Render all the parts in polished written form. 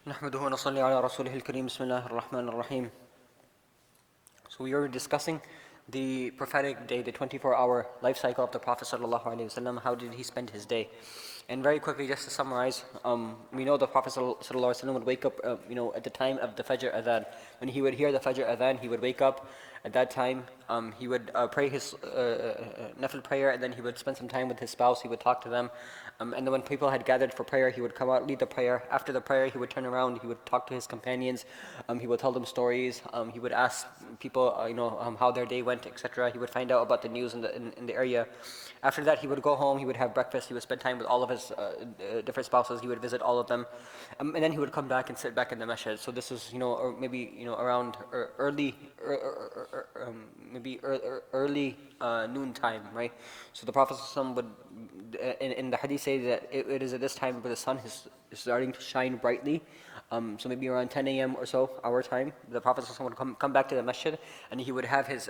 نحمده ونصلي على رسوله الكريم بسم الله الرحمن الرحيم. So we are discussing the prophetic day, the 24-hour life cycle of the Prophet sallallahu alaihi wasallam. How did he spend his day? And very quickly, just to summarize, we know the Prophet sallallahu alaihi wasallam would wake up, at the time of the Fajr adhan. When he would hear the Fajr adhan, he would wake up. At that time, he would pray his nafil prayer, and then he would spend some time with his spouse. He would talk to them, and then when people had gathered for prayer, he would come out, lead the prayer. After the prayer, he would turn around. He would talk to his companions. He would tell them stories. He would ask people, how their day went, etc. He would find out about the news in the area. After that, he would go home. He would have breakfast. He would spend time with all of his different spouses. He would visit all of them, and then he would come back and sit back in the masjid. So this is, or maybe around early noon time, right? So the Prophet ﷺ would, in the hadith, say that it is at this time where the sun is starting to shine brightly. So maybe around 10 a.m. or so, our time, the Prophet ﷺ would come back to the masjid, and he would have his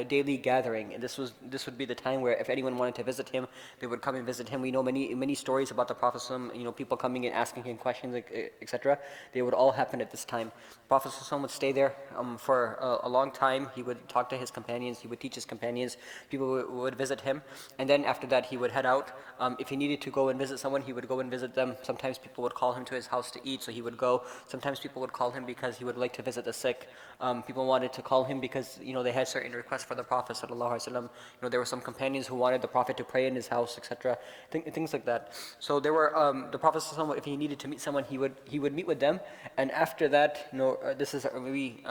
daily gathering. And this would be the time where if anyone wanted to visit him, they would come and visit him. We know many stories about the Prophet ﷺ, people coming and asking him questions, etc. They would all happen at this time. The Prophet ﷺ would stay there for a long time. He would talk to his companions. He would teach his companions. People would visit him, and then after that he would head out. If he needed to go and visit someone, he would go and visit them. Sometimes people would call him to his house to eat, so he would go. Sometimes people would call him because he would like to visit the sick. People wanted to call him because they had certain requests for the Prophet sallallahu alaihi wasallam. There were some companions who wanted the Prophet to pray in his house, etc. Things like that. So there were the Prophet sallallahu alaihi wasallam, if he needed to meet someone, he would meet with them. And after that, this is maybe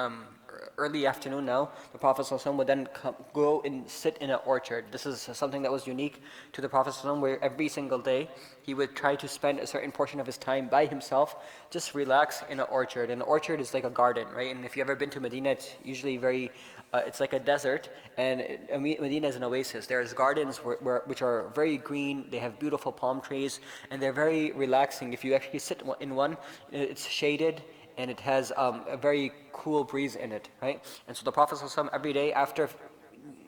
early afternoon now, the Prophet ﷺ would then go and sit in an orchard. This is something that was unique to the Prophet ﷺ, where every single day he would try to spend a certain portion of his time by himself, just relax in an orchard. And an orchard is like a garden, right? And if you've ever been to Medina, it's usually it's like a desert, and Medina is an oasis. There's gardens which are very green, they have beautiful palm trees, and they're very relaxing. If you actually sit in one, it's shaded, and it has a very cool breeze in it, right? And so the Prophet ﷺ every day, after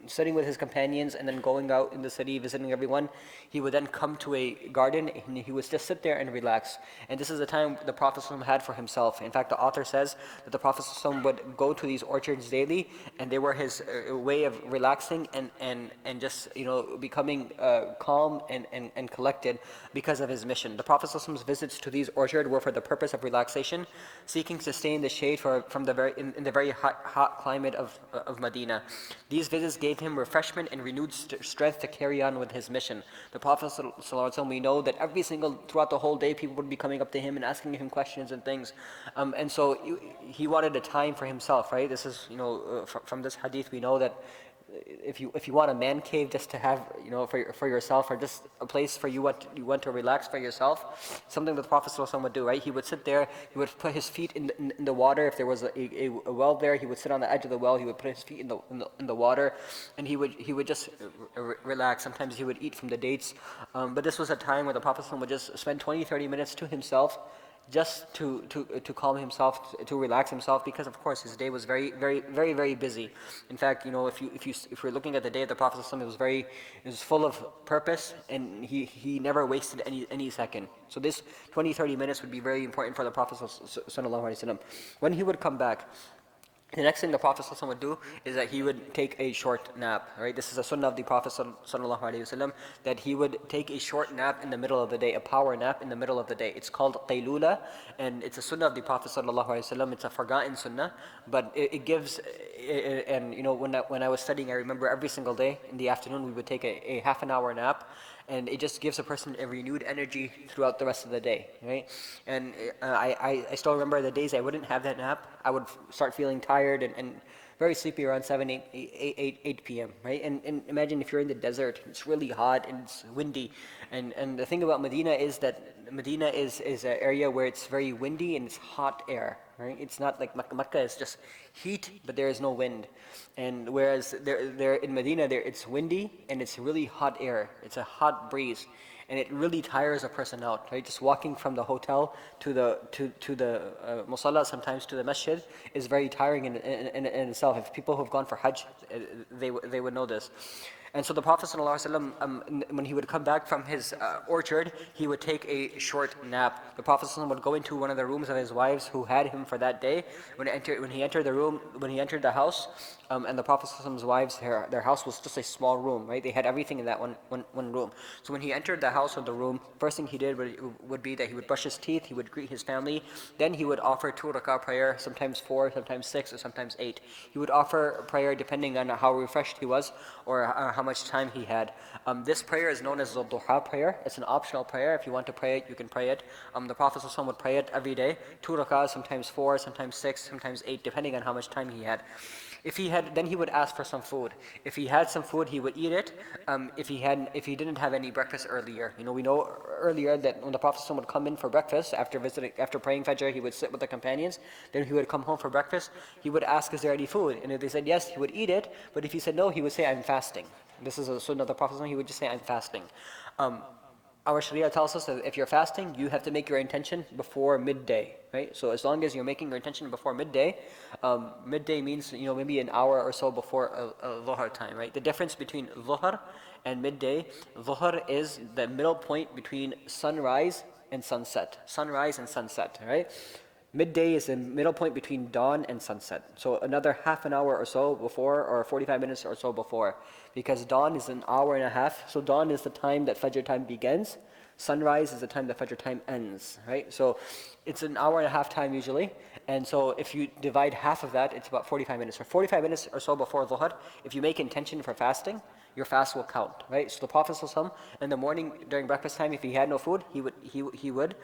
sitting with his companions and then going out in the city, visiting everyone, he would then come to a garden and he would just sit there and relax. And this is the time the Prophet ﷺ had for himself. In fact, the author says that the Prophet ﷺ would go to these orchards daily, and they were his way of relaxing and just becoming calm and collected because of his mission. The Prophet ﷺ's visits to these orchards were for the purpose of relaxation, seeking to stay in the shade in the very hot climate of Medina. These visits gave him refreshment and renewed strength to carry on with his mission. The Prophet ﷺ, we know that throughout the whole day, people would be coming up to him and asking him questions and things. And so he wanted a time for himself, right? This is, from this hadith, we know that if you want a man cave just to have for yourself, or just a place for you want to relax for yourself, something that the Prophet ﷺ would do, right? He would sit there, he would put his feet in the water. If there was a well there, he would sit on the edge of the well, he would put his feet in the water, and he would just relax. Sometimes he would eat from the dates, but this was a time where the Prophet ﷺ would just spend 20-30 minutes to himself, just to calm himself, to relax himself, because of course his day was very, very, very, very busy. In fact, if we're looking at the day of the Prophet ﷺ, it was full of purpose, and he never wasted any second. So this 20-30 minutes would be very important for the Prophet ﷺ. When he would come back, the next thing the Prophet ﷺ would do is that he would take a short nap, right? This is a sunnah of the Prophet ﷺ, that he would take a short nap in the middle of the day, a power nap in the middle of the day. It's called qaylula, and it's a sunnah of the Prophet ﷺ. It's a forgotten sunnah, but it gives, and when I was studying, I remember every single day in the afternoon we would take a half an hour nap, and it just gives a person a renewed energy throughout the rest of the day, right? And I still remember the days I wouldn't have that nap. I would start feeling tired and very sleepy around 8 p.m., right? And imagine if you're in the desert, it's really hot and it's windy. And the thing about Medina is that Medina is an area where it's very windy and it's hot air, right? It's not like Makkah, it's just heat, but there is no wind. And whereas there in Medina, it's windy and it's really hot air. It's a hot breeze, and it really tires a person out, right? Just walking from the hotel to the musalla, sometimes to the masjid, is very tiring in itself. If people who've gone for Hajj, they would know this. And so the Prophet ﷺ, when he would come back from his orchard, he would take a short nap. The Prophet ﷺ would go into one of the rooms of his wives who had him for that day. When he entered the house, and the Prophet ﷺ's wives, their house was just a small room, right? They had everything in that one room. So when he entered the house or the room, first thing he did would be that he would brush his teeth, he would greet his family, then he would offer 2 rak'ah prayer, sometimes 4, sometimes 6, or sometimes 8. He would offer prayer depending on how refreshed he was or how much time he had. This prayer is known as the duha prayer. It's an optional prayer. If you want to pray it, you can pray it. The Prophet ﷺ would pray it every day, 2 rak'ahs, sometimes 4, sometimes 6, sometimes 8, depending on how much time he had. Then he would ask for some food. If he had some food, he would eat it. If he didn't have any breakfast earlier, we know earlier that when the Prophet ﷺ would come in for breakfast after praying Fajr, he would sit with the companions. Then he would come home for breakfast. He would ask, "Is there any food?" And if they said yes, he would eat it. But if he said no, he would say, "I'm fasting." This is a sunnah of the Prophet ﷺ. He would just say, "I'm fasting." Our Sharia tells us that if you're fasting, you have to make your intention before midday, right? So as long as you're making your intention before midday, midday means maybe an hour or so before Dhuhr time, right? The difference between Dhuhr and midday, Dhuhr is the middle point between sunrise and sunset. Sunrise and sunset, right? Midday is the middle point between dawn and sunset. So another half an hour or so before, or 45 minutes or so before. Because dawn is an hour and a half. So dawn is the time that Fajr time begins. Sunrise is the time that Fajr time ends, right? So it's an hour and a half time usually. And so if you divide half of that, it's about 45 minutes. Or 45 minutes or so before Dhuhr, if you make intention for fasting, your fast will count, right? So the Prophet ﷺ, in the morning during breakfast time, if he had no food, he would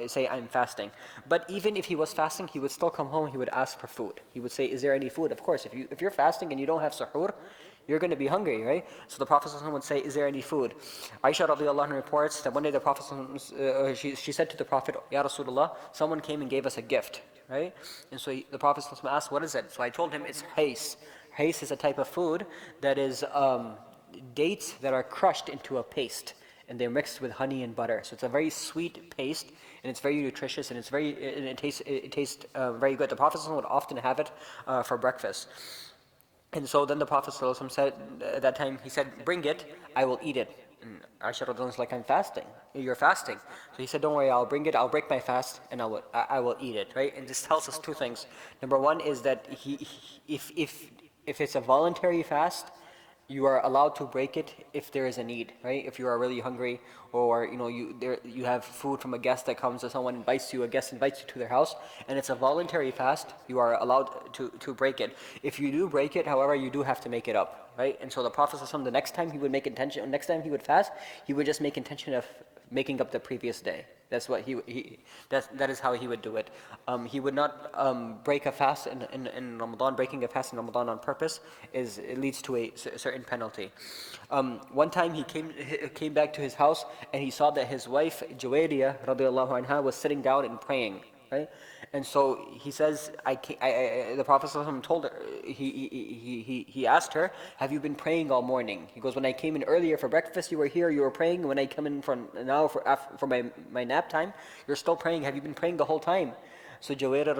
say, "I'm fasting." But even if he was fasting, he would still come home. He would ask for food. He would say, "Is there any food?" Of course, if you're fasting and you don't have suhoor, you're going to be hungry, right? So the Prophet ﷺ would say, "Is there any food?" Aisha radiallahu anha reports that one day the Prophet she said to the Prophet, "Ya Rasulullah, someone came and gave us a gift," right? And so the Prophet ﷺ asked, "What is it?" So I told him it's hais. Hais is a type of food that is dates that are crushed into a paste, and they're mixed with honey and butter. So it's a very sweet paste, and it's very nutritious, and it tastes very good. The Prophet ﷺ would often have it for breakfast. And so then the Prophet ﷺ said, at that time, he said, "Bring it, I will eat it." And Aisha radiallahu anha was like, "I'm fasting." "You're fasting." So he said, "Don't worry, I'll bring it, I'll break my fast, and I will eat it," right? And this tells us two things. Number one is that if it's a voluntary fast, you are allowed to break it if there is a need, right? If you are really hungry, or you have food from a guest that comes, or a guest invites you to their house, and it's a voluntary fast, you are allowed to break it. If you do break it, however, you do have to make it up, right? And so the Prophet ﷺ, the next time he would fast, he would just make intention of making up the previous day. That's what that is how he would do it. He would not break a fast in Ramadan. Breaking a fast in Ramadan on purpose it leads to a certain penalty. One time he came back to his house, and he saw that his wife Juwayriyah radiallahu anha was sitting down and praying, right? And so he says, the Prophet ﷺ told her, he asked her, "Have you been praying all morning?" He goes, "When I came in earlier for breakfast, you were here, you were praying. When I come in now for my nap time, you're still praying. Have you been praying the whole time?" So Juwayriyah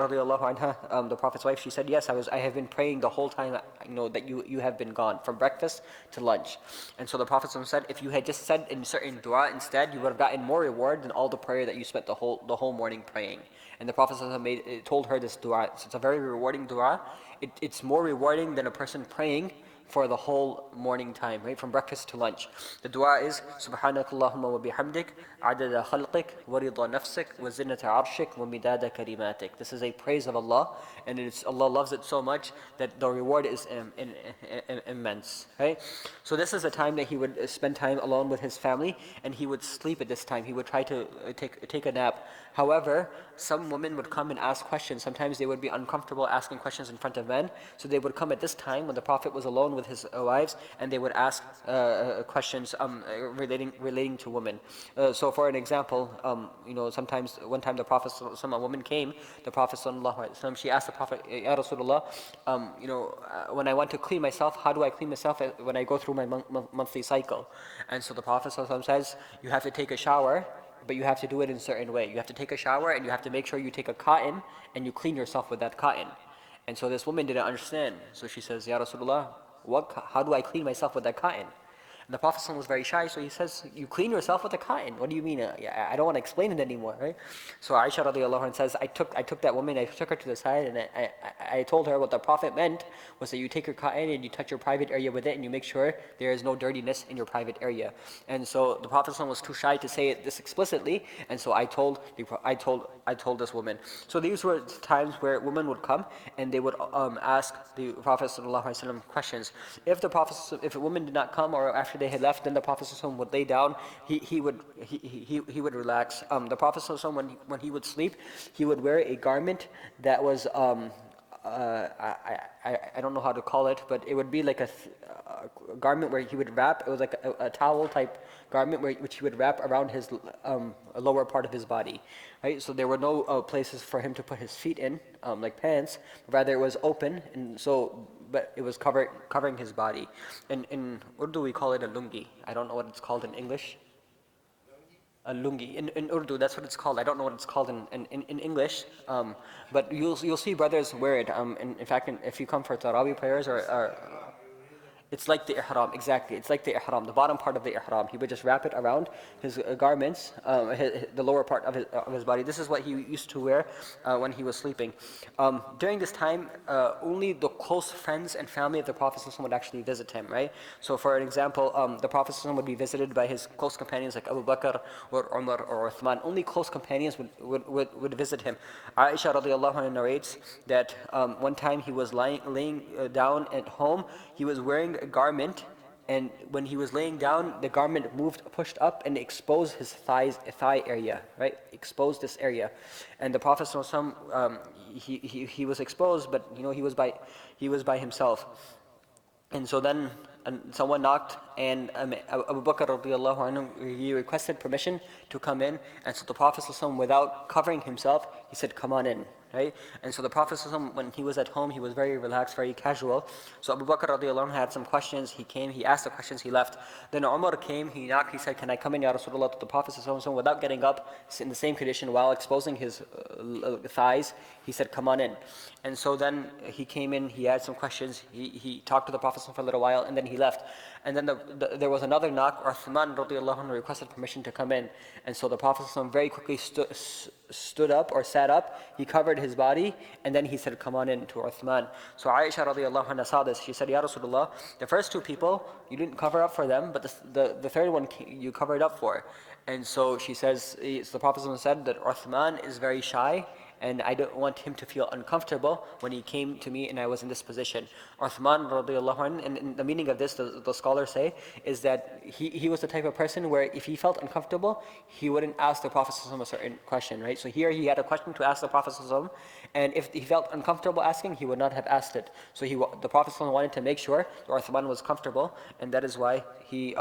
radiallahu anha, the Prophet's wife, she said, "Yes, I have been praying the whole time that you have been gone, from breakfast to lunch." And so the Prophet said, if you had just said in certain dua instead, you would have gotten more reward than all the prayer that you spent the whole morning praying. And the Prophet told her this dua. So it's a very rewarding dua. It's more rewarding than a person praying for the whole morning time, right, from breakfast to lunch. The dua is, "Subhanakallahumma wa bihamdik, adada khalqik, wa rida nafsik, wa zinata arshik, wa midada kalimatik." This is a praise of Allah, and Allah loves it so much that the reward is immense, right? So this is a time that he would spend time alone with his family, and he would sleep at this time. He would try to take a nap. However, some women would come and ask questions. Sometimes they would be uncomfortable asking questions in front of men, so they would come at this time when the Prophet was alone with his wives, and they would ask questions relating to women. So for an example, sometimes one time the Prophet, a woman came, the Prophet ﷺ, she asked the Prophet, "Ya Rasulullah, when I want to clean myself, how do I clean myself when I go through my monthly cycle?" And so the Prophet ﷺ says, "You have to take a shower, but you have to do it in a certain way. You have to take a shower, and you have to make sure you take a cotton and you clean yourself with that cotton." And so this woman didn't understand. So she says, "Ya Rasulullah, how do I clean myself with that cotton? And the Prophet ﷺ was very shy, so he says, you clean yourself with a cotton. What do you mean? I don't want to explain it anymore, right? So Aisha radiallahu anha says, I took that woman, I took her to the side, and I told her what the Prophet meant was that you take your cotton and you touch your private area with it, and you make sure there is no dirtiness in your private area. And so the Prophet ﷺ was too shy to say it this explicitly, and so I told this woman. So these were times where women would come and they would ask the Prophet ﷺ questions. If a woman did not come, or after they had left, then the Prophet ﷺ would lay down. He would relax. The Prophet ﷺ, when he would sleep, he would wear a garment that was I don't know how to call it, but it would be like a garment where he would wrap. It was like a towel type garment which he would wrap around his lower part of his body, right? So there were no places for him to put his feet in, like pants. Rather, it was open, and so but it was covering his body. In Urdu we call it a lungi. I don't know what it's called in English. A lungi. In Urdu, that's what it's called. I don't know what it's called in English, but you'll see brothers wear it. In fact, if you come for Tarawih prayers or it's like the ihram, exactly. It's like the ihram, the bottom part of the ihram. He would just wrap it around his garments, the lower part of his body. This is what he used to wear when he was sleeping. During this time, only the close friends and family of the Prophet ﷺ would actually visit him, right? So for an example, the Prophet ﷺ would be visited by his close companions like Abu Bakr or Umar or Uthman. Only close companions would visit him. Aisha radiallahu anha narrates that one time he was laying down at home. He was wearing a garment, and when he was laying down, the garment pushed up and exposed his thigh area, right? Exposed this area, and the Prophet ﷺ, he was exposed, but he was by himself, and so then someone knocked, and Abu Bakr radiallahu anhu, he requested permission to come in, and so the Prophet ﷺ, without covering himself, he said, "Come on in." Right? And so the Prophet ﷺ, when he was at home, he was very relaxed, very casual. So Abu Bakr radiallahu anhu had some questions. He came, he asked the questions, he left. Then Umar came, he knocked, he said, "Can I come in, Ya Rasulullah?" To the Prophet ﷺ, without getting up, in the same condition while exposing his thighs, he said, "Come on in." And so then he came in, he had some questions, he talked to the Prophet ﷺ for a little while, and then he left. And then there was another knock. Uthman radiallahu anhu requested permission to come in. And so the Prophet ﷺ very quickly stood up or sat up. He covered his body, and then he said, "Come on in," to Uthman. So Aisha radiallahu anha saw this. She said, "Ya Rasulullah, the first two people, you didn't cover up for them, but the third one you covered up for." And so she says, so the Prophet ﷺ said that Uthman is very shy, and I don't want him to feel uncomfortable when he came to me and I was in this position. Uthman radiallahu anhu, and the meaning of this, the scholars say, is that he was the type of person where if he felt uncomfortable, he wouldn't ask the Prophet ﷺ a certain question, right? So here he had a question to ask the Prophet ﷺ, and if he felt uncomfortable asking, he would not have asked it. So the Prophet ﷺ wanted to make sure that Uthman was comfortable, and that is why he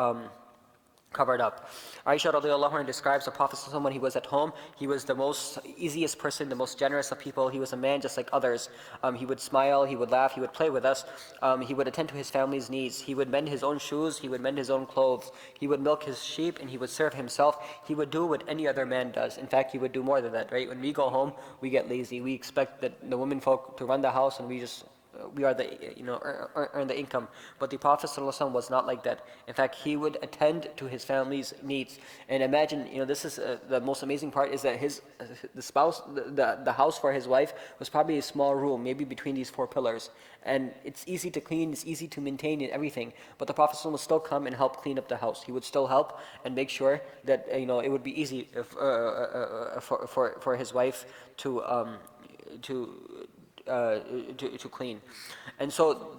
covered up. Aisha radiallahu anha describes the Prophet ﷺ when he was at home. He was the most easiest person, the most generous of people. He was a man just like others. He would smile, he would laugh, he would play with us. He would attend to his family's needs. He would mend his own shoes, he would mend his own clothes. He would milk his sheep, and he would serve himself. He would do what any other man does. In fact, he would do more than that, right? When we go home, we get lazy. We expect that the women folk to run the house, and we are the earn the income. But the Prophet ﷺ was not like that. In fact, he would attend to his family's needs. And imagine, this is the most amazing part, is that the house for his wife was probably a small room, maybe between these four pillars. And it's easy to clean, it's easy to maintain, and everything. But the Prophet ﷺ would still come and help clean up the house. He would still help and make sure that it would be easy for his wife to clean. And so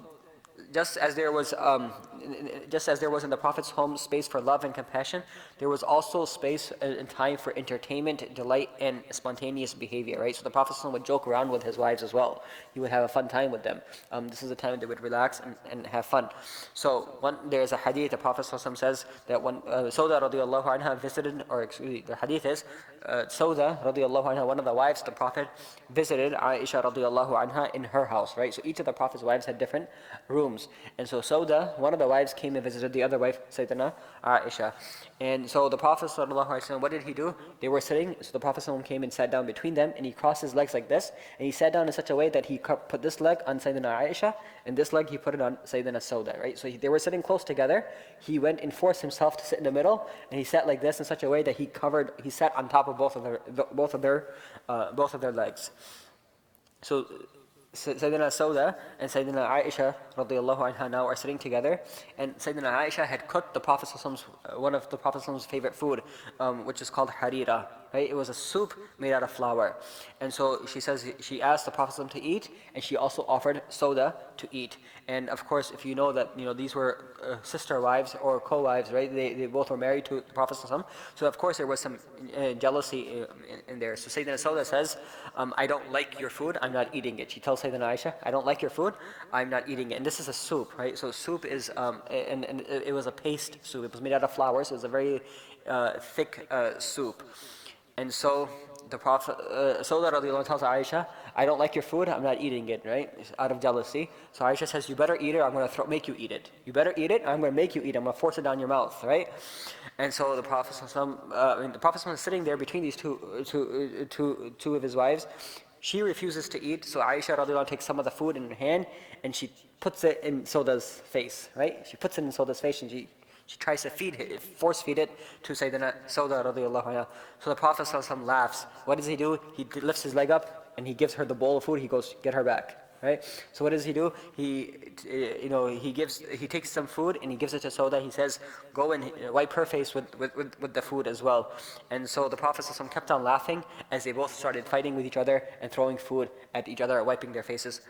just as there was in the Prophet's home space for love and compassion, there was also space and time for entertainment, delight, and spontaneous behavior, right? So the Prophet ﷺ would joke around with his wives as well. He would have a fun time with them. This is a time they would relax and have fun. So there's a hadith, the Prophet ﷺ says that when Sauda radiallahu anha visited, the hadith is, Sauda radiallahu anha, one of the wives of the Prophet, visited Aisha radiallahu anha in her house, right? So each of the Prophet's wives had different rooms. And so Sauda, one of the wives, came and visited the other wife, Sayyidina Aisha. And so the Prophet ﷺ, what did he do? They were sitting, so the Prophet ﷺ came and sat down between them, and he crossed his legs like this, and he sat down in such a way that he put this leg on Sayyidina Aisha, and this leg he put it on Sayyidina Sauda, right? So they were sitting close together. He went and forced himself to sit in the middle, and he sat like this in such a way that he sat on top of both of their legs. So Sayyidina Sauda and Sayyidina Aisha radiallahu anha now are sitting together, and Sayyidina Aisha had cooked the Prophet one of the Prophet's favorite food, which is called harira. Right? It was a soup made out of flour. And so she says she asked the Prophet to eat, and she also offered Sauda to eat. And of course, if you know that these were sister wives or co-wives, right? They both were married to the Prophet. So of course there was some jealousy in there. So Sayyidina Sauda says, I don't like your food, I'm not eating it. She tells Sayyidina Aisha, I don't like your food, I'm not eating it. And this is a soup, right? So soup is, and it was a paste soup. It was made out of flour, so it was a very thick soup. And so the Prophet, Sauda radiallahu tells Aisha, I don't like your food, I'm not eating it, right? Out of jealousy. So Aisha says, you better eat it, or I'm going to make you eat it. You better eat it, or I'm going to make you eat it. I'm going to force it down your mouth, right? And so the Prophet, the Prophet is sitting there between these two of his wives. She refuses to eat, so Aisha radiallahu takes some of the food in her hand, and she puts it in Sauda's face, right? She puts it in Sauda's face, and she tries to force feed it to Sayyidina Sauda radiallahu anha. So the Prophet ﷺ laughs. What does he do? He lifts his leg up and he gives her the bowl of food. He goes, get her back. Right? So what does he do? He takes some food and he gives it to Sauda. He says, go and wipe her face with the food as well. And so the Prophet ﷺ kept on laughing as they both started fighting with each other and throwing food at each other, wiping their faces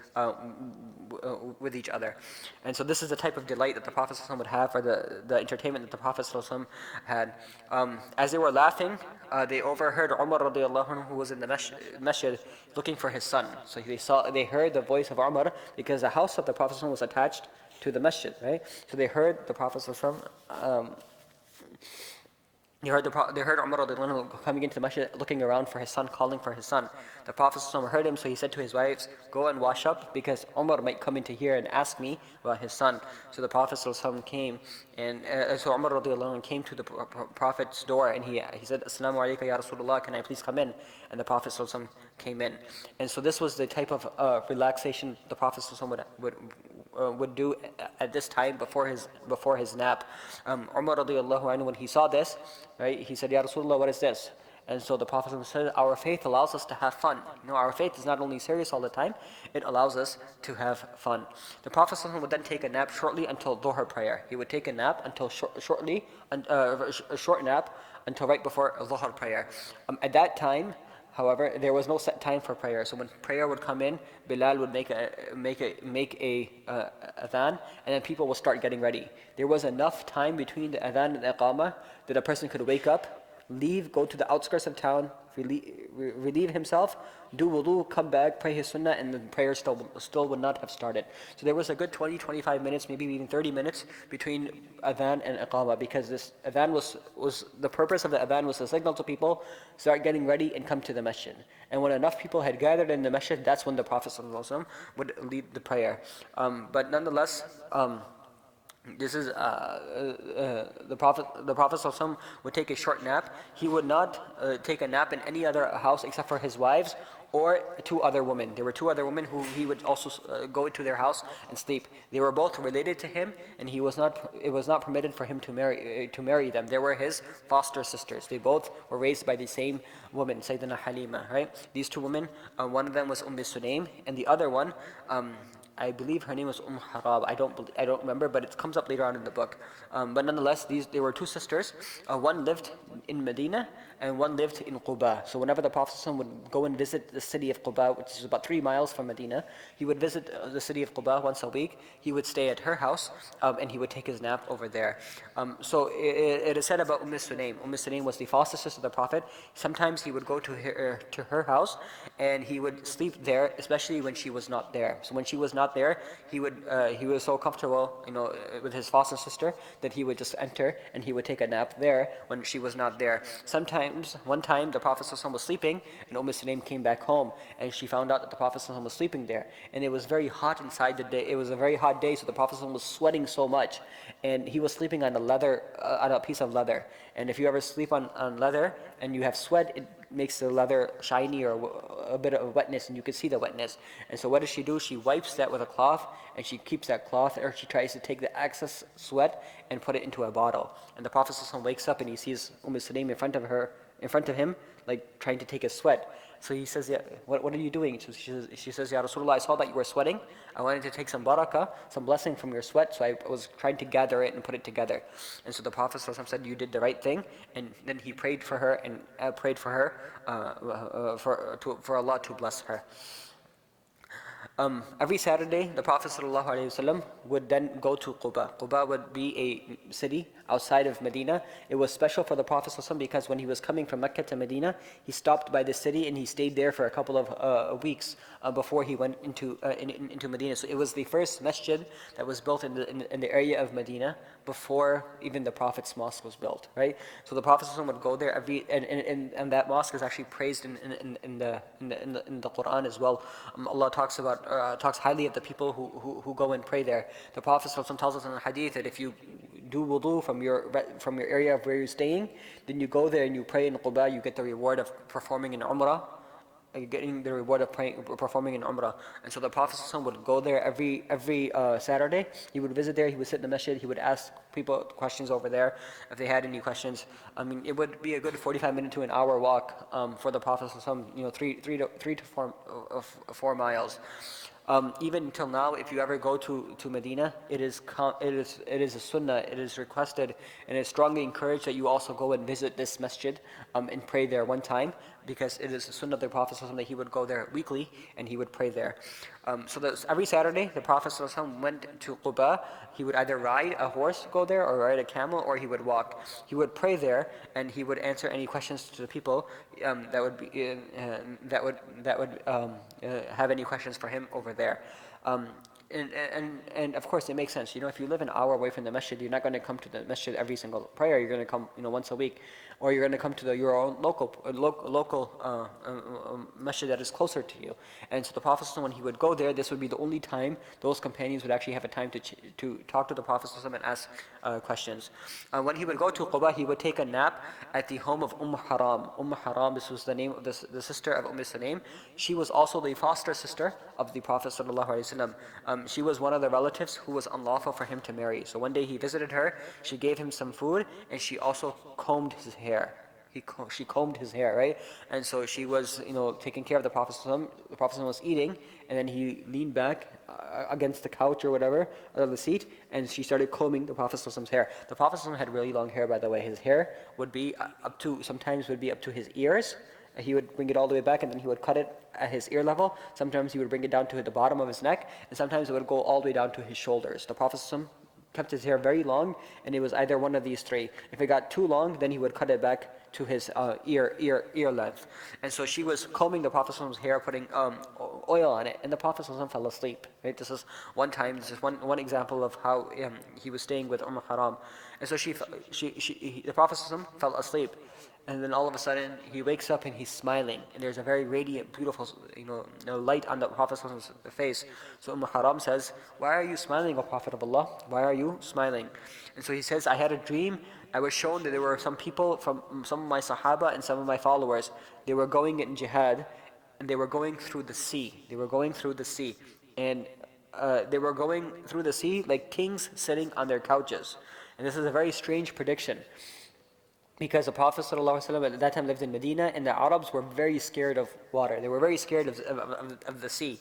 with each other. And so this is the type of delight that the Prophet ﷺ would have, or the entertainment that the Prophet ﷺ had. As they were laughing, they overheard Umar radiallahu anhu, who was in the masjid looking for his son. So they heard the voice of Umar, because the house of the Prophet ﷺ was attached to the masjid, right? So they heard the Prophet ﷺ, they heard Umar radiallahu anhu coming into the masjid, looking around for his son, calling for his son. The Prophet ﷺ heard him, so he said to his wives, go and wash up, because Umar might come into here and ask me about his son. So the Prophet ﷺ came, and so Umar radiallahu anhu came to the Prophet's door, and he said, Assalamu alaikum ya Rasulullah, can I please come in? And the Prophet ﷺ came in. And so this was the type of relaxation the Prophet ﷺ would do at this time before his nap. Umar radiallahu anhu, when he saw this, right, he said, Ya Rasulullah, what is this? And so the Prophet said, our faith allows us to have fun. Our faith is not only serious all the time, it allows us to have fun. The Prophet would then take a nap shortly until Dhuhr prayer. He would take a nap until a short nap until right before Dhuhr prayer. At that time, however, there was no set time for prayer. So when prayer would come in, Bilal would make a adhan, and then people will start getting ready. There was enough time between the adhan and the iqamah that a person could wake up, leave, go to the outskirts of town, relieve himself, do wudu, come back, pray his sunnah, and the prayer still would not have started. So there was a good 20-25 minutes, maybe even 30 minutes between adhan and iqamah, because this adhan was the purpose of the adhan was to signal to people, start getting ready and come to the masjid. And when enough people had gathered in the masjid, that's when the Prophet ﷺ would lead the prayer. But nonetheless, this is the Prophet ﷺ would take a short nap. He would not take a nap in any other house except for his wives or two other women. There were two other women who he would also go into their house and sleep. They were both related to him, and it was not permitted for him to marry them. They were his foster sisters. They both were raised by the same woman, Sayyidina Halima. Right? These two women, one of them was Sulaym, and the other one, I believe her name was Harab. I don't remember, but it comes up later on in the book. But nonetheless, they were two sisters. One lived in Medina and one lived in Quba. So whenever the Prophet ﷺ would go and visit the city of Quba, which is about 3 miles from Medina, he would visit the city of Quba once a week. He would stay at her house, and he would take his nap over there. So it is said about Sulaym. Sulaym was the foster sister of the Prophet. Sometimes he would go to her house, and he would sleep there, especially when she was not there. So when she was not not there, he was so comfortable, with his foster sister that he would just enter and he would take a nap there when she was not there. Sometimes, one time, the Prophet ﷺ was sleeping, and Sulaim came back home, and she found out that the Prophet ﷺ was sleeping there, and it was very hot inside the day. It was a very hot day, so the Prophet ﷺ was sweating so much, and he was sleeping on on a piece of leather. And if you ever sleep on leather and you have sweat, it makes the leather shiny or a bit of wetness, and you can see the wetness. And so what does she do? She wipes that with a cloth, and she keeps that cloth, or she tries to take the excess sweat and put it into a bottle. And the Prophet ﷺ wakes up and he sees Sulaim in front of him, like trying to take his sweat. So he says, yeah, what are you doing? So she says, Ya Rasulullah, I saw that you were sweating. I wanted to take some barakah, some blessing from your sweat, so I was trying to gather it and put it together. And so the Prophet ﷺ said, you did the right thing. And then he prayed for her and prayed for her, for Allah to bless her. Every Saturday, the Prophet ﷺ would then go to Quba. Quba would be a city outside of Medina. It was special for the Prophet ﷺ because when he was coming from Mecca to Medina, he stopped by the city and he stayed there for a couple of weeks before he went into Medina. So it was the first masjid that was built in the area of Medina before even the Prophet's mosque was built, right? So the Prophet ﷺ would go there and that mosque is actually praised in the Quran as well. Allah talks highly of the people who go and pray there. The Prophet ﷺ tells us in the hadith that if you do wudu from your area of where you're staying, then you go there and you pray in Quba, you get the reward of performing in Umrah. You're getting the reward of performing in Umrah. And so the Prophet ﷺ would go there every Saturday. He would visit there, he would sit in the masjid, he would ask people questions over there if they had any questions. I mean, it would be a good 45-minute to an hour walk for the Prophet ﷺ, 3 to 4 miles. Even until now, if you ever go to Medina, it is a sunnah, it is requested, and it's strongly encouraged that you also go and visit this masjid and pray there one time, because it is a sunnah of the Prophet ﷺ that he would go there weekly and he would pray there. So every Saturday, the Prophet ﷺ went to Quba. He would either ride a horse to go there, or ride a camel, or he would walk. He would pray there, and he would answer any questions to the people that would have any questions for him over there. And of course it makes sense. If you live an hour away from the masjid, you're not going to come to the masjid every single prayer. You're going to come, once a week, or you're going to come to your own local masjid that is closer to you. And so the Prophet, when he would go there, this would be the only time those companions would actually have a time to talk to the Prophet and ask questions. When he would go to Quba, he would take a nap at the home of Haram. Haram, this was the name of the sister of Sulaim. She was also the foster sister of the Prophet sallallahu alaihi wasallam. She was one of the relatives who was unlawful for him to marry. So one day he visited her, she gave him some food, and she also combed his hair. She combed his hair, right? And so she was, taking care of the Prophet. The Prophet was eating, and then he leaned back against the couch or whatever, or the seat, and she started combing the Prophet's hair. The Prophet had really long hair, by the way. His hair would be sometimes would be up to his ears. He would bring it all the way back, and then he would cut it at his ear level. Sometimes he would bring it down to the bottom of his neck, and sometimes it would go all the way down to his shoulders. The Prophet kept his hair very long, and it was either one of these three. If it got too long, then he would cut it back to his ear length. And so she was combing the Prophet's hair, putting oil on it, and the Prophet fell asleep. Right? This is one example of how he was staying with Haram. And so the Prophet fell asleep. And then all of a sudden, he wakes up and he's smiling. And there's a very radiant, beautiful, light on the Prophet's face. So Haram says, "Why are you smiling, O Prophet of Allah? Why are you smiling?" And so he says, "I had a dream. I was shown that there were some people from some of my Sahaba and some of my followers. They were going in jihad, and they were going through the sea. And they were going through the sea like kings sitting on their couches." And this is a very strange prediction, because the Prophet ﷺ at that time lived in Medina, and the Arabs were very scared of water. They were very scared of the sea.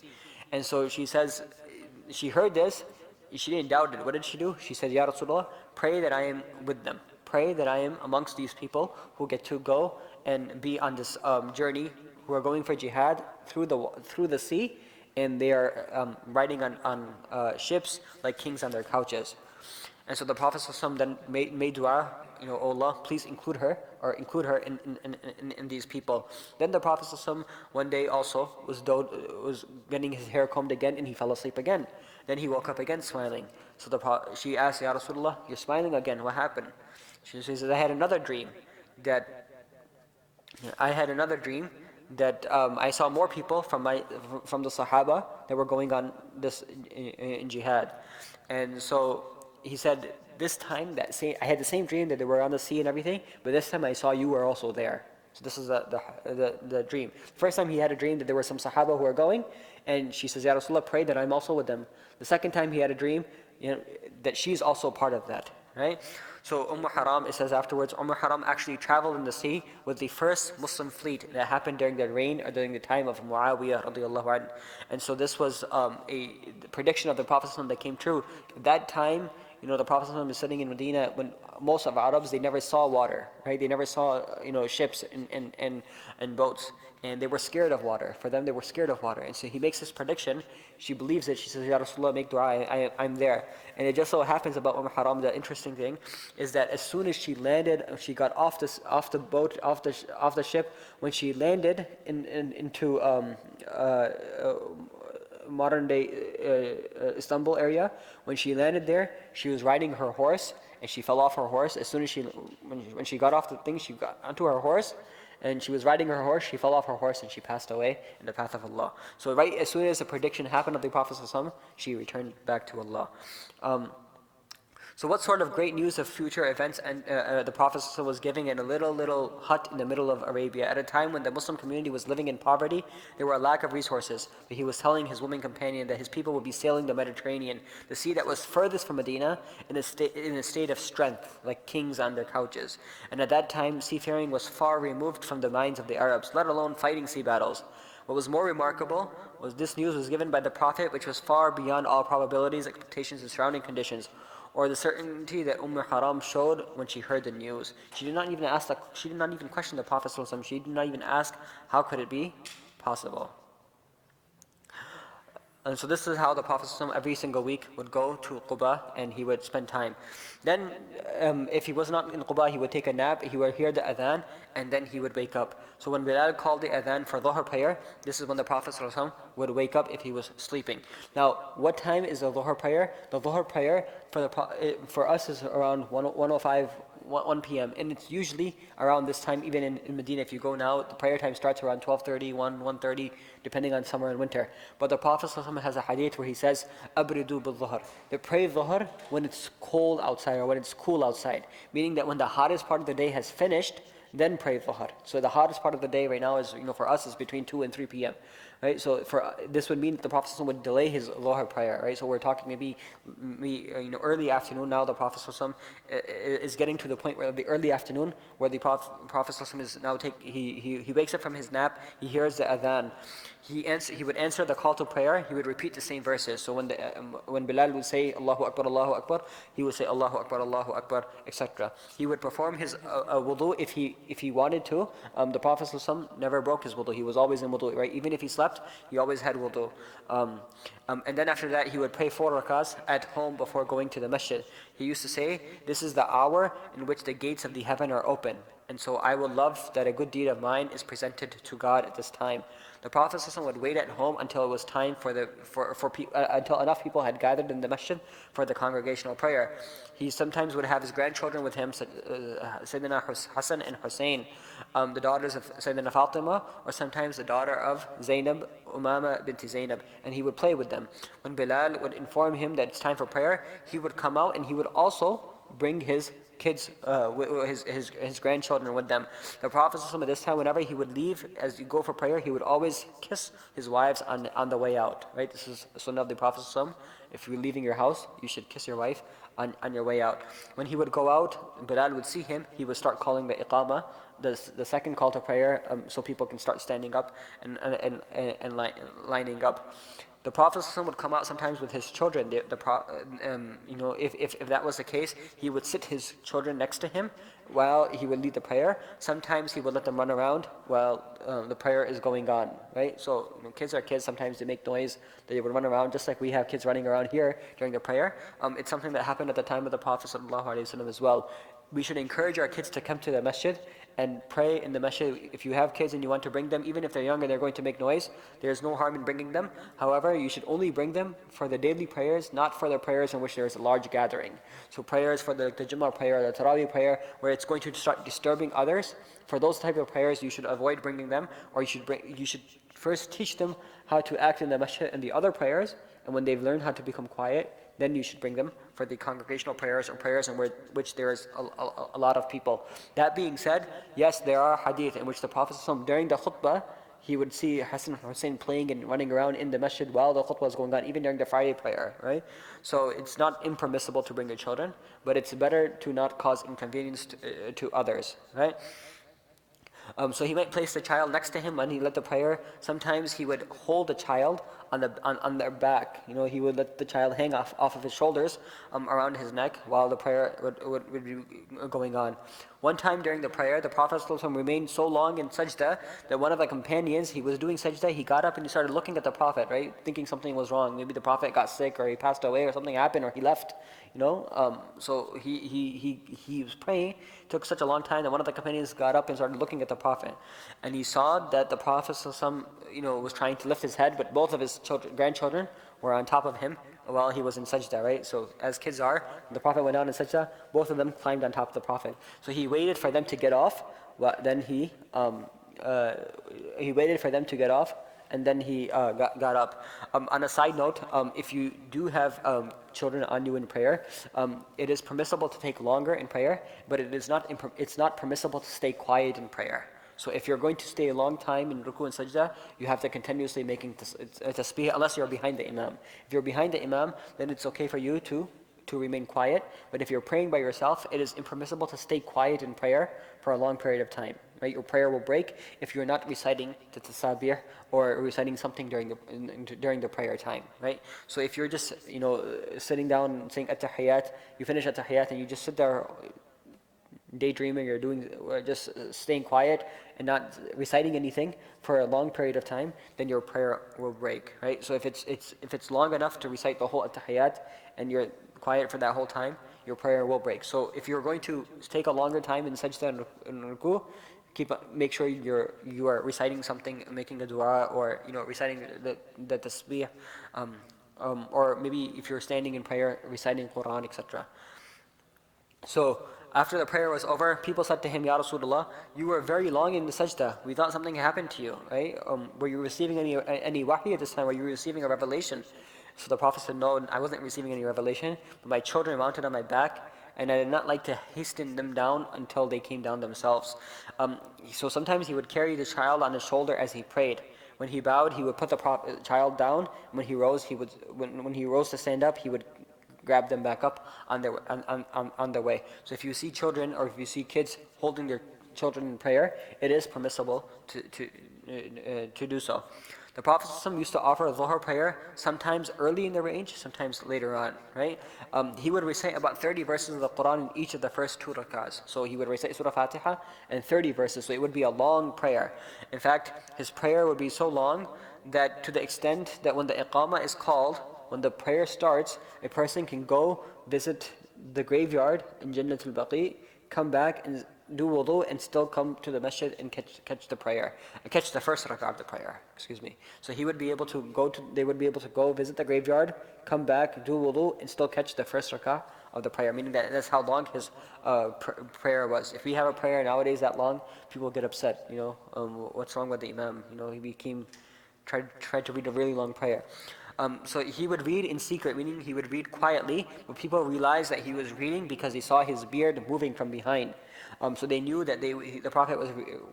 And so she says, she heard this, she didn't doubt it. What did she do? She said, "Ya Rasulullah, pray that I am with them. Pray that I am amongst these people who get to go and be on this journey, who are going for jihad through the sea, and they are riding on ships like kings on their couches." And so the Prophet ﷺ then made dua oh Allah, please include her in these people. Then the Prophet ﷺ one day also was getting his hair combed again, and he fell asleep again. Then he woke up again smiling. So she asked, Ya Rasulullah, you're smiling again, what happened? She says, I had another dream that I saw more people from the Sahaba that were going on this in jihad. And so he said, this time I had the same dream that they were on the sea and everything, but this time I saw you were also there. So this is the dream. First time he had a dream that there were some Sahaba who were going, and she says, Ya Rasulullah, pray that I'm also with them. The second time he had a dream, that she's also part of that, right? So Haram, it says afterwards, Haram actually traveled in the sea with the first Muslim fleet that happened during the reign or during the time of Muawiyah radiallahu anhu. And so this was a prediction of the Prophet that came true. At that time, the Prophet is sitting in Medina when most of Arabs, they never saw water, right? They never saw, ships and boats. And they were scared of water. For them, they were scared of water. And so he makes this prediction. She believes it. She says, Ya Rasulullah, make dua, I'm there. And it just so happens about Haram, the interesting thing is that as soon as she landed, she got off the boat, off the ship, when she landed into modern day Istanbul area, when she landed there, she was riding her horse, and she fell off her horse. As soon as when she got off the thing, she got onto her horse, and she was riding her horse, she fell off her horse, and she passed away in the path of Allah. So right as soon as the prediction happened of the Prophet ﷺ, she returned back to Allah. So what sort of great news of future events and the Prophet ﷺ was giving in a little hut in the middle of Arabia at a time when the Muslim community was living in poverty. There were a lack of resources. But he was telling his woman companion that his people would be sailing the Mediterranean, the sea that was furthest from Medina, in a state of strength, like kings on their couches. And at that time, seafaring was far removed from the minds of the Arabs, let alone fighting sea battles. What was more remarkable was this news was given by the Prophet, which was far beyond all probabilities, expectations, and surrounding conditions, or the certainty that Haram showed when she heard the news. She did not even question the Prophet ﷺ. She did not even ask, how could it be possible? And so this is how the Prophet ﷺ every single week would go to Quba and he would spend time. Then if he was not in Quba, he would take a nap, he would hear the adhan, and then he would wake up. So when Bilal called the adhan for Dhuhr prayer, this is when the Prophet ﷺ would wake up if he was sleeping. Now, what time is the Dhuhr prayer? The Dhuhr prayer for us is around 1:05, 1 p.m. and it's usually around this time. Even in Medina, if you go now, the prayer time starts around 12:30, 1:30, depending on summer and winter. But the Prophet ﷺ has a hadith where he says, "Abridu bil-dhuhr." They pray dhuhr when it's cold outside or when it's cool outside, meaning that when the hottest part of the day has finished, then pray dhuhr. So the hottest part of the day right now is, for us, is between 2 and 3 p.m. Right? So this would mean that the Prophet ﷺ would delay his Dhuhr prayer, right? So we're talking maybe early afternoon. Now the Prophet ﷺ is getting to the point where the early afternoon, where the Prophet ﷺ is now he wakes up from his nap, he hears the adhan. He would answer the call to prayer. He would repeat the same verses. So when Bilal would say Allahu Akbar, he would say Allahu Akbar, etc. He would perform his wudu if he wanted to. The Prophet ﷺ never broke his wudu. He was always in wudu, right? Even if he slept, he always had wudu. And then after that, he would pray 4 rakahs at home before going to the masjid. He used to say, "This is the hour in which the gates of the heaven are open. And so I would love that a good deed of mine is presented to God at this time." The Prophet ﷺ would wait at home until it was time until enough people had gathered in the masjid for the congregational prayer. He sometimes would have his grandchildren with him, Sayyidina Hassan and Hussein, the daughters of Sayyidina Fatima, or sometimes the daughter of Zainab, Umama binti Zainab, and he would play with them. When Bilal would inform him that it's time for prayer, he would come out and he would also bring his kids, his grandchildren with them. The Prophet ﷺ at this time, whenever he would leave, as you go for prayer, he would always kiss his wives on the way out. Right? This is the sunnah of the Prophet ﷺ. If you're leaving your house, you should kiss your wife on your way out. When he would go out, Bilal would see him, he would start calling the iqamah, the second call to prayer, so people can start standing up and lining up. The Prophet ﷺ would come out sometimes with his children. If that was the case, he would sit his children next to him while he would lead the prayer. Sometimes he would let them run around while the prayer is going on. Right? So kids are kids. Sometimes they make noise. They would run around just like we have kids running around here during the prayer. It's something that happened at the time of the Prophet ﷺ as well. we should encourage our kids to come to the masjid and pray in the masjid. If you have kids and you want to bring them, even if they're young and they're going to make noise, there's no harm in bringing them. However, you should only bring them for the daily prayers, not for the prayers in which there is a large gathering. So prayers for the Jummah prayer, the Tarawih prayer, where it's going to start disturbing others, for those type of prayers, you should avoid bringing them, or you should first teach them how to act in the masjid and the other prayers, and when they've learned how to become quiet, then you should bring them for the congregational prayers or prayers in which there is a lot of people. That being said, yes, there are hadith in which the Prophet ﷺ, during the khutbah, he would see Hassan and Hussein playing and running around in the masjid while the khutbah was going on, even during the Friday prayer, right? So it's not impermissible to bring your children, but it's better to not cause inconvenience to others, right? So he might place the child next to him when he led the prayer. Sometimes he would hold the child on their back. He would let the child hang off of his shoulders around his neck while the prayer would be going on. One time during the prayer, the Prophet ﷺ remained so long in sajda that one of the companions, he was doing sajda, he got up and he started looking at the Prophet, right, thinking something was wrong. Maybe the Prophet got sick or he passed away or something happened or he left. So he was praying. It took such a long time that one of the companions got up and started looking at the Prophet, and he saw that the Prophet was trying to lift his head, but both of his grandchildren were on top of him while he was in sajda, right? So as kids are, when the Prophet went down in sajda, both of them climbed on top of the Prophet. So he waited for them to get off. Then he waited for them to get off, and then he got up. On a side note, if you do have children on you in prayer, it is permissible to take longer in prayer, but it's not permissible to stay quiet in prayer. So if you're going to stay a long time in ruku and sajda, you have to continuously making tasbih unless you're behind the imam. If you're behind the imam, then it's okay for you to remain quiet. But if you're praying by yourself, it is impermissible to stay quiet in prayer for a long period of time. Right? Your prayer will break if you're not reciting the tasbih or reciting something during the prayer time. Right? So if you're just sitting down and saying at-tahiyyat, you finish at-tahiyyat and you just sit there daydreaming or just staying quiet and not reciting anything for a long period of time, then your prayer will break, right? So if it's long enough to recite the whole at-tahiyyat and you're quiet for that whole time, your prayer will break. So if you're going to take a longer time in sajda and ruku, make sure you are reciting something, making a dua, or reciting the tasbih, or maybe if you're standing in prayer, reciting Quran, etc. So after the prayer was over, people said to him, Ya Rasulullah, you were very long in the sajda. We thought something happened to you, right? Were you receiving any wahy at this time? Were you receiving a revelation? So the Prophet said, no, I wasn't receiving any revelation, but my children mounted on my back, and I did not like to hasten them down until they came down themselves. So sometimes he would carry the child on his shoulder as he prayed. When he bowed, he would put the child down. When he rose, when he rose to stand up, he would grab them back up on their way. So if you see children or if you see kids holding their children in prayer, it is permissible to do so. The Prophet ﷺ used to offer a Dhuhr prayer sometimes early in the range, sometimes later on, right? He would recite about 30 verses of the Quran in each of the first 2 rak'ahs. So he would recite Surah Fatiha and 30 verses, so it would be a long prayer. In fact, his prayer would be so long that to the extent that when the Iqamah is called, when the prayer starts, a person can go visit the graveyard in Jannatul Baqi, come back and do wudu and still come to the masjid and catch the prayer, catch the first rak'ah of the prayer. Excuse me. So they would be able to go visit the graveyard, come back, do wudu, and still catch the first rak'ah of the prayer. Meaning that's how long his prayer was. If we have a prayer nowadays that long, people get upset. What's wrong with the imam? He tried to read a really long prayer. So he would read in secret, meaning he would read quietly, but people realized that he was reading because they saw his beard moving from behind. So they knew that the Prophet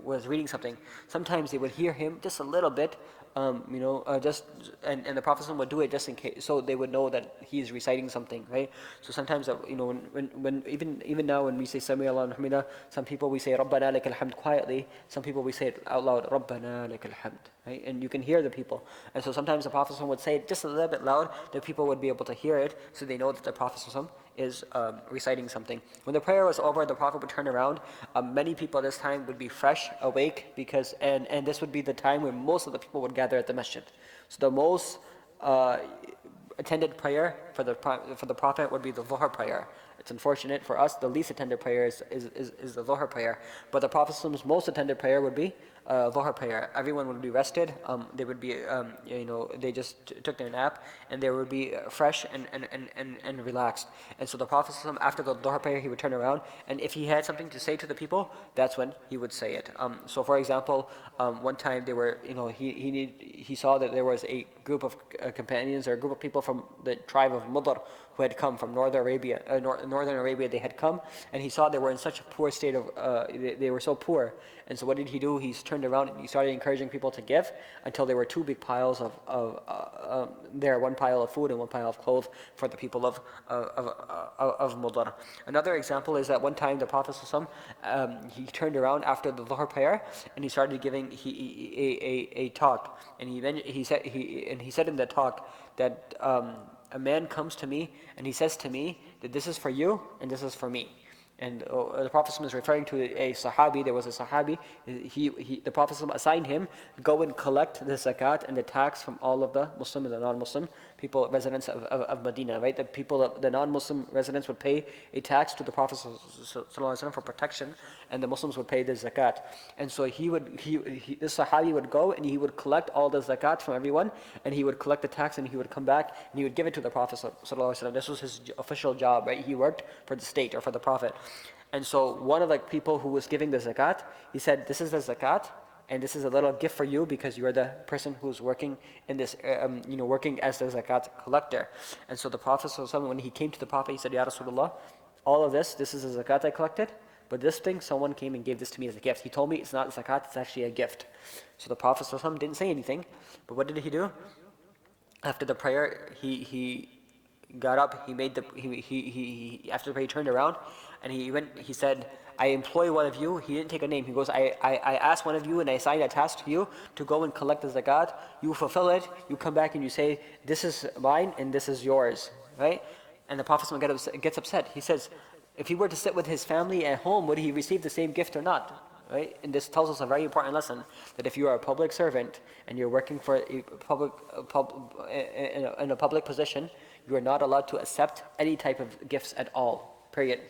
was reading something. Sometimes they would hear him just a little bit, and the Prophet would do it just in case, so they would know that he's reciting something, right? So sometimes, when even now when we say Sami Allahu liman hamidah, some people we say Rabbana lakal hamd quietly, some people we say it out loud, Rabbana lakal hamd, right? And you can hear the people. And so sometimes the Prophet would say it just a little bit loud, that people would be able to hear it, so they know that the Prophet is reciting something. When the prayer was over, the Prophet would turn around. Many people this time would be fresh, awake, because and this would be the time when most of the people would gather at the masjid. So the most attended prayer for the Prophet would be the Dhuhr prayer. It's unfortunate for us, the least attended prayer is the Dhuhr prayer. But the Prophet's most attended prayer would be Dhuhr prayer. Everyone would be rested. They would be, they just took their nap, and they would be fresh and relaxed. And so the Prophet, after the Dhuhr prayer, he would turn around, and if he had something to say to the people, that's when he would say it. So for example, one time they were, he saw that there was a group of companions or a group of people from the tribe of Mudar who had come from Northern Arabia. They had come, and he saw they were in such a poor state of, they were so poor. And so what did he do? He turned around and he started encouraging people to give until there were two big piles one pile of food and one pile of clothes for the people of Mudar. Another example is that one time the Prophet he turned around after the Dhuhr prayer and he started giving a talk, and he said in the talk that a man comes to me and he says to me that this is for you and this is for me. And the Prophet is referring to a Sahabi. There was a Sahabi. The Prophet assigned him go and collect the zakat and the tax from all of the Muslim and the non-Muslim people, residents of Medina. Right, the non-Muslim residents would pay a tax to the Prophet ﷺ for protection, and the Muslims would pay the zakat. And so this Sahabi would go and he would collect all the zakat from everyone, and he would collect the tax, and he would come back and he would give it to the Prophet ﷺ. This was his official job. Right, he worked for the state or for the Prophet. And so one of the people who was giving the zakat, he said, this is the zakat, and this is a little gift for you because you are the person who's working in this, working as the zakat collector. And so the Prophet, when he came to the Prophet, he said, Ya Rasulullah, all of this is the zakat I collected, but this thing, someone came and gave this to me as a gift. He told me it's not zakat, it's actually a gift. So the Prophet didn't say anything, but what did he do? After the prayer, he got up, after the prayer he turned around, and he said, I employ one of you. He didn't take a name. He goes, I asked one of you and I assigned a task to you to go and collect the zakat. You fulfill it, you come back and you say, this is mine and this is yours, right? And the Prophet gets upset. He says, if he were to sit with his family at home, would he receive the same gift or not? Right? And this tells us a very important lesson, that if you are a public servant and you're working for in a public position, you are not allowed to accept any type of gifts at all, period.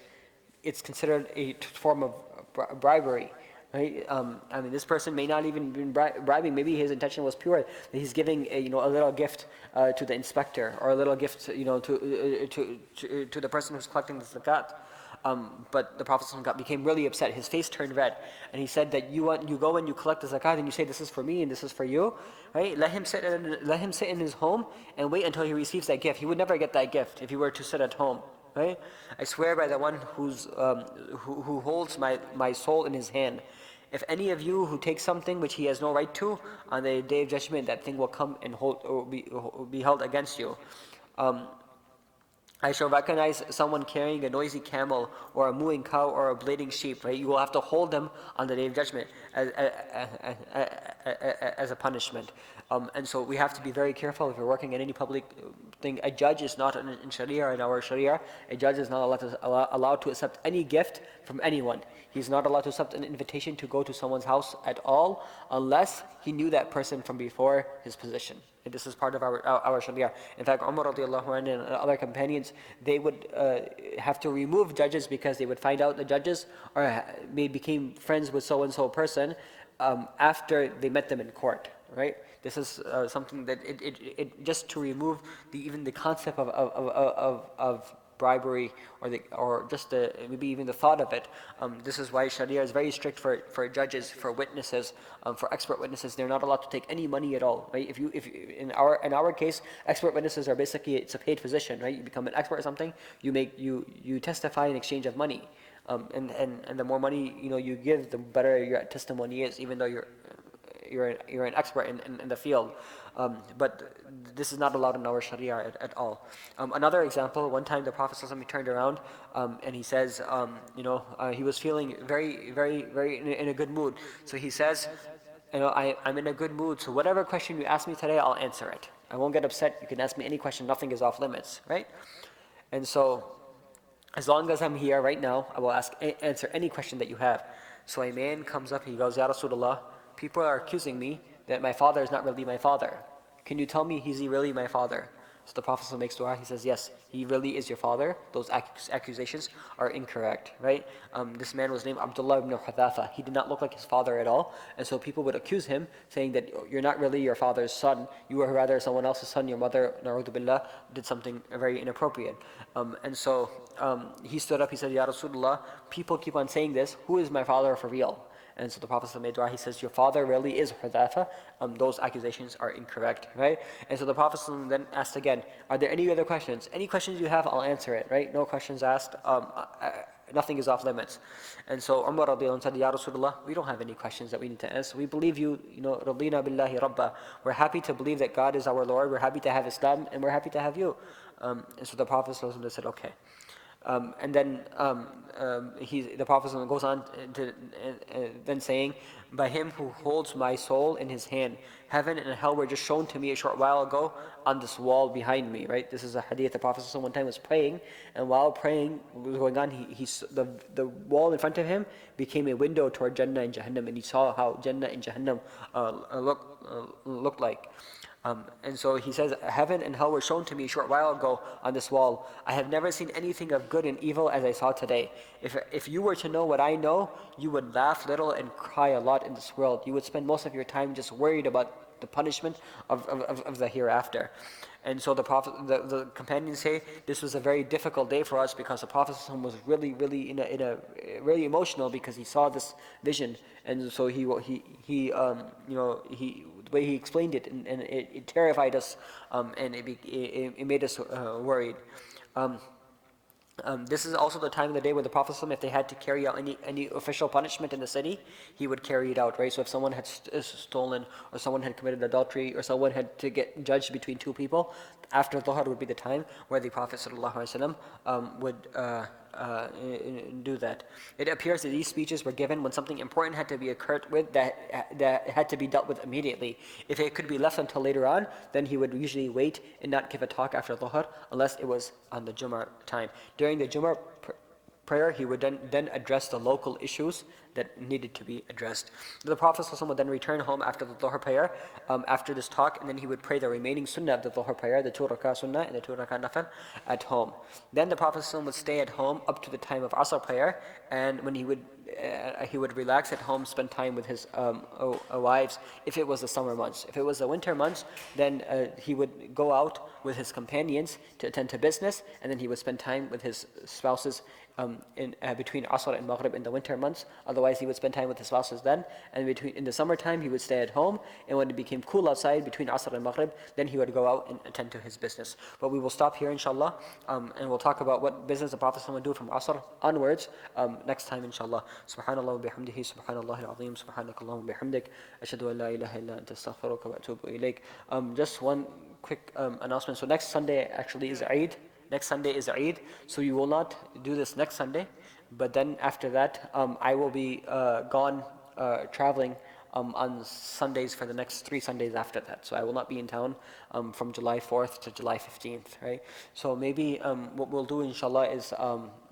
It's considered a form of bribery. Right? This person may not even be bribing. Maybe his intention was pure. That he's giving a little gift to the inspector, or a little gift to the person who's collecting the zakat. But the Prophet became really upset. His face turned red, and he said that you go and you collect the zakat and you say this is for me and this is for you, right? Let him sit in his home and wait until he receives that gift. He would never get that gift if he were to sit at home. Right? I swear by the one who holds my soul in his hand, if any of you who takes something which he has no right to, on the day of judgment, that thing will come and be held against you. I shall recognize someone carrying a noisy camel or a mooing cow or a bleating sheep. Right? You will have to hold them on the day of judgment as a punishment. And so we have to be very careful if we're working in any public thing. A judge is not in Sharia, in our Sharia, a judge is not allowed to accept any gift from anyone. He's not allowed to accept an invitation to go to someone's house at all unless he knew that person from before his position. And this is part of our Sharia. In fact, Umar radiallahu anhu and other companions, they would have to remove judges because they would find out the judges became friends with so-and-so person after they met them in court, right? This is something that it just to remove even the concept of bribery or just maybe even the thought of it. This is why Sharia is very strict for judges, for witnesses, for expert witnesses. They're not allowed to take any money at all. Right? If in our case, expert witnesses are basically, it's a paid position. Right? You become an expert or something. You testify in exchange of money. And the more money you give, the better your testimony is, even though you're an expert in the field. But this is not allowed in our Sharia at all. Another example, one time the Prophet ﷺ turned around and he says, he was feeling very, very, very in a good mood. So he says, I'm in a good mood, so whatever question you ask me today, I'll answer it. I won't get upset. You can ask me any question. Nothing is off limits, right? And so, as long as I'm here right now, I will answer any question that you have. So a man comes up, he goes, Ya Rasulullah, people are accusing me that my father is not really my father. Can you tell me, is he really my father? So the Prophet makes dua, he says, yes, he really is your father. Those accusations are incorrect, right? This man was named Abdullah ibn Hudhafa. He did not look like his father at all. And so people would accuse him, saying that you're not really your father's son. You were rather someone else's son. Your mother, na'udhu billah, did something very inappropriate. He stood up, he said, Ya Rasulullah, people keep on saying this. Who is my father for real? And so the Prophet made dua, he says, your father really is Hudhafa. Those accusations are incorrect, right? And so the Prophet then asked again, are there any other questions? Any questions you have, I'll answer it, right? No questions asked. Nothing is off limits. And so Umar radiallahu anhu said, Ya Rasulullah, we don't have any questions that we need to answer. We believe you, Radina billahi Rabba. We're happy to believe that God is our Lord. We're happy to have Islam, and we're happy to have you. And so the Prophet said, okay. The Prophet goes on to then saying, by him who holds my soul in his hand, heaven and hell were just shown to me a short while ago on this wall behind me, right? This is a hadith. The Prophet one time was praying, and while praying was going on, the wall in front of him became a window toward Jannah and Jahannam, and he saw how Jannah and Jahannam looked like. And so he says, heaven and hell were shown to me a short while ago on this wall. I have never seen anything of good and evil as I saw today. If you were to know what I know, you would laugh little and cry a lot in this world. You would spend most of your time just worried about the punishment of the hereafter. And so the companions say this was a very difficult day for us because the Prophet was really really emotional because he saw this vision, and so the way he explained it, and it terrified us, and it made us worried. This is also the time of the day where the Prophet, if they had to carry out any official punishment in the city, he would carry it out, right? So if someone had stolen, or someone had committed adultery, or someone had to get judged between two people, after Dhuhr would be the time where the Prophet would do that. It appears that these speeches were given when something important had to be occurred with that had to be dealt with immediately. If it could be left until later on, then he would usually wait and not give a talk after Dhuhr unless it was on the Jummah time. During the Jummah prayer, he would then address the local issues that needed to be addressed. The Prophet ﷺ would then return home after the Dhuhr prayer, after this talk, and then he would pray the remaining sunnah of the Dhuhr prayer, the 2 rakah sunnah and the 2 rakah nafil, at home. Then the Prophet ﷺ would stay at home up to the time of Asr prayer, and when he would relax at home, spend time with his wives, if it was the summer months. If it was the winter months, then he would go out with his companions to attend to business, and then he would spend time with his spouses between Asr and Maghrib in the winter months. Otherwise, he would spend time with his spouses then. And in the summertime, he would stay at home. And when it became cool outside between Asr and Maghrib, then he would go out and attend to his business. But we will stop here, inshallah, and we'll talk about what business the Prophet would do from Asr onwards next time, inshallah. Subhanallah wa bihamdihi, subhanallah al-azim, subhanakallahum wa bihamdik, ashhadu an la ilaha illa anta astaghfiruka wa atubu ilayk. Just one quick announcement. So next Sunday actually is Eid. Next Sunday is Eid, so you will not do this next Sunday. But then after that, I will be gone traveling on Sundays for the next 3 Sundays after that. So I will not be in town from July 4th to July 15th, right? So maybe what we'll do, inshallah, is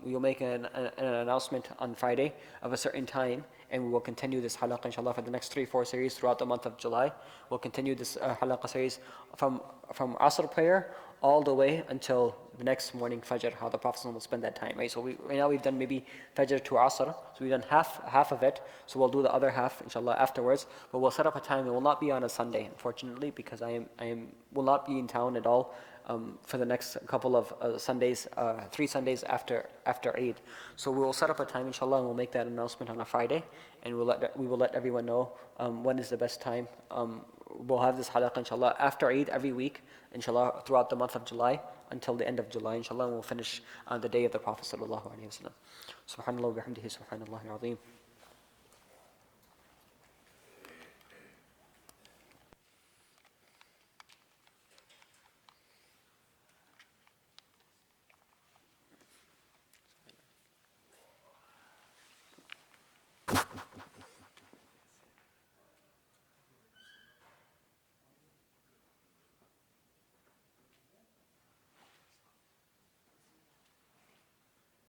we'll make an announcement on Friday of a certain time, and we will continue this halaqah, inshallah, for the next 3-4 series throughout the month of July. We'll continue this halaqah series from Asr prayer all the way until the next morning Fajr, how the Prophet will spend that time, right? So right now we've done maybe Fajr to Asr, so we've done half of it, so we'll do the other half, inshallah, afterwards. But we'll set up a time. It will not be on a Sunday, unfortunately, because I will not be in town at all for the next couple of Sundays, 3 Sundays after Eid. So we will set up a time, inshallah, and we'll make that announcement on a Friday, and we will let everyone know when is the best time. We'll have this halaqah, inshallah, after Eid every week, inshallah, throughout the month of July until the end of July, inshallah, and we'll finish on the day of the Prophet sallallahu alaihi wasallam. Subhanallah wa bihamdihi, subhanallah al-azim.